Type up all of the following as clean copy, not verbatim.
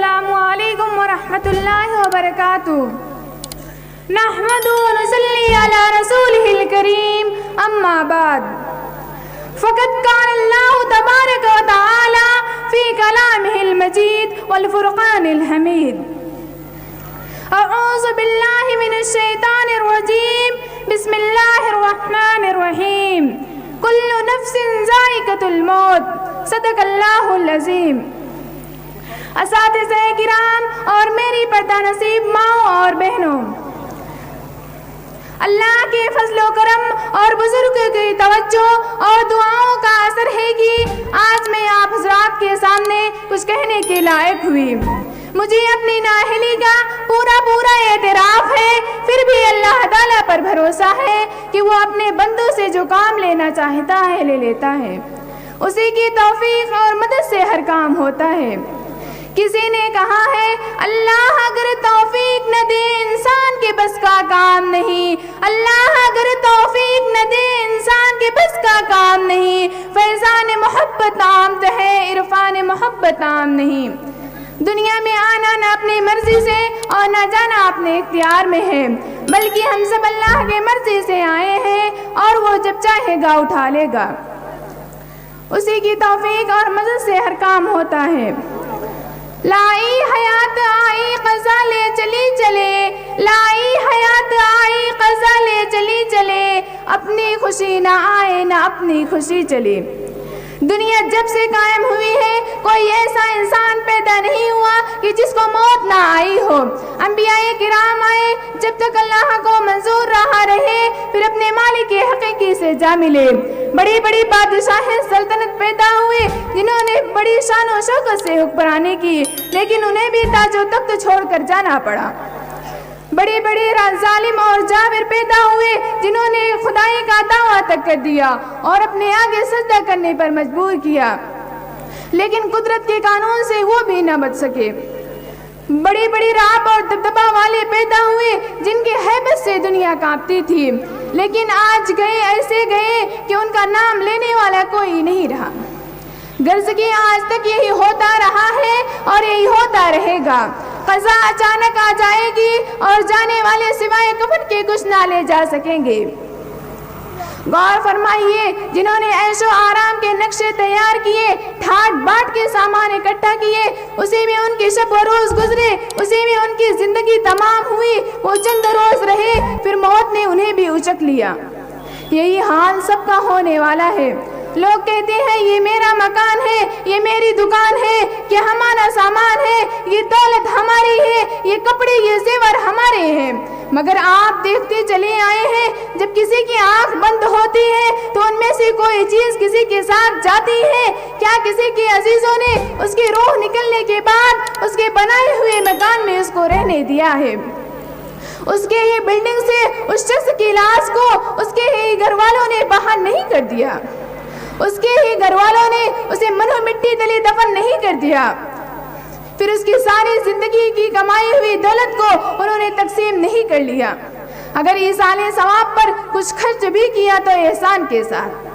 السلام علیکم ورحمۃ اللہ وبرکاتہ۔ نحمد و نصلی علی رسولہ الکریم، اما بعد، فقد قال اللہ تبارک و تعالی فی کلامہ المجید والفرقان الحمید۔ اعوذ باللہ من الشیطان الرجیم، بسم اللہ الرحمن الرحیم۔ کل نفس ذائقۃ الموت، صدق اللہ العظیم۔ اساتذہ کرام اور میری پردہ نصیب ماؤں اور بہنوں، اللہ کے فضل و کرم اور بزرگوں کی توجہ اور دعاؤں کا اثر ہے کہ آج میں آپ حضرات کے سامنے کچھ کہنے کے لائق ہوئی۔ مجھے اپنی نااہلی کا پورا اعتراف ہے، پھر بھی اللہ تعالیٰ پر بھروسہ ہے کہ وہ اپنے بندوں سے جو کام لینا چاہتا ہے لے لیتا ہے۔ اسی کی توفیق اور مدد سے ہر کام ہوتا ہے۔ کسی نے کہا ہے، اللہ اگر توفیق نہ دے انسان کے بس کا کام نہیں، اللہ اگر توفیق نہ دے انسان کے بس کا کام نہیں، فیضان محبت عام تو ہے، عرفان محبت عام نہیں۔ دنیا میں آنا نہ اپنی مرضی سے اور نہ جانا اپنے اختیار میں ہے، بلکہ ہم سب اللہ کے مرضی سے آئے ہیں اور وہ جب چاہے گا اٹھا لے گا۔ اسی کی توفیق اور مدد سے ہر کام ہوتا ہے۔ لائی حیات آئی قضا لے چلی چلے، لائی حیات آئی قضا لے چلی چلے، اپنی خوشی نہ آئے نہ اپنی خوشی چلے۔ دنیا جب سے قائم ہوئی ہے کوئی ایسا انسان پیدا نہیں ہوا کہ جس کو موت نہ آئی ہو۔ انبیاء کرام آئے، جب تک اللہ کو منظور رہا رہے، پھر اپنے مالک حقیقی سے جا ملے۔ بڑی بڑی بادشاہیں سلطنت پیدا ہوئے جنہوں نے بڑی شان و شوکت سے حکمرانی کی، لیکن انہیں بھی تاج و تخت چھوڑ کر جانا پڑا۔ بڑے بڑے ظالم اور جابر پیدا ہوئے جنہوں نے خدائی کا دعویٰ تک کر دیا اور اپنے آگے سجدہ کرنے پر مجبور کیا، لیکن قدرت کے قانون سے وہ بھی نہ بچ سکے۔ بڑی بڑی رعب اور دبدبہ والے پیدا ہوئے جن کی ہیبت سے دنیا کانپتی تھی، لیکن آج گئے ایسے گئے کہ ان کا نام لینے والا کوئی نہیں رہا۔ غرض کہ آج تک یہی ہوتا رہا ہے اور یہی ہوتا رہے گا۔ قضا اچانک آ جائے گی اور جانے والے سوائے کفن کے کچھ نہ لے جا سکیں گے۔ غور فرمائیے، جنہوں نے عیش و آرام کے نقشے تیار کیے، ٹھاٹ باٹ کے سامان اکٹھا کیے، اسی میں ان کے شب و روز گزرے، اسی میں ان کی زندگی تمام ہوئی، وہ چند روز رہے، پھر موت نے انہیں بھی اچک لیا۔ یہی حال سب کا ہونے والا ہے۔ لوگ کہتے ہیں یہ میرا مکان ہے، یہ میری دکان ہے، یہ ہمارا سامان ہے، یہ دولت ہماری ہے، یہ کپڑے یہ زیور ہمارے ہیں، مگر آپ دیکھتے چلے آئے ہیں جب کسی کی آنکھ بند ہوتی ہے تو ان میں سے کوئی چیز کسی کے ساتھ جاتی ہے؟ کیا کسی کے عزیزوں نے اس کی روح نکلنے کے بعد اس کے بنائے ہوئے مکان میں اس کو رہنے دیا ہے؟ اس کے ہی بلڈنگ سے اس شخص کی لاش کو اس کے ہی گھر والوں نے باہر نہیں کر دیا، اس کے ہی گھر والوں نے اسے منو مٹی تلے دفن نہیں کر دیا، پھر اس کی ساری زندگی کی کمائی ہوئی دولت کو انہوں نے تقسیم نہیں کر لیا۔ اگر ایصال ثواب پر کچھ خرچ بھی کیا تو احسان کے ساتھ۔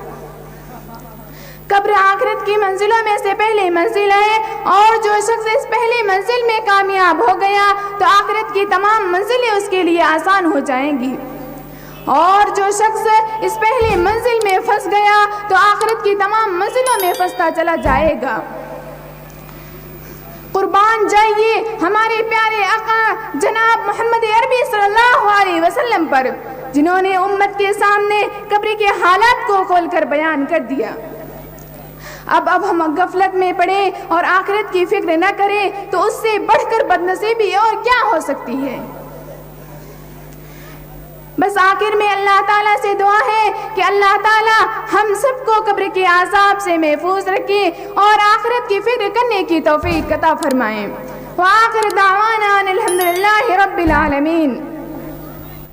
قبر آخرت کی منزلوں میں سے پہلی منزل ہے، اور جو شخص اس پہلی منزل میں کامیاب ہو گیا تو آخرت کی تمام منزلیں اس کے لیے آسان ہو جائیں گی، اور جو شخص اس پہلی منزل میں پھنس گیا تو آخرت کی تمام منزلوں میں پھنستا چلا جائے گا۔ قربان جائیے ہمارے پیارے آقا جناب محمد عربی صلی اللہ علیہ وسلم پر، جنہوں نے امت کے سامنے قبر کے حالات کو کھول کر بیان کر دیا۔ اب ہم غفلت میں پڑے اور آخرت کی فکر نہ کریں تو اس سے بڑھ کر بدنصیبی اور کیا ہو سکتی ہے۔ بس آخر میں اللہ تعالیٰ سے دعا ہے کہ اللہ تعالیٰ ہم سب کو قبر کے عذاب سے محفوظ رکھے اور آخرت کی فکر کرنے کی توفیق عطا فرمائیں۔ وآخر دعوانا الحمدللہ رب العالمین۔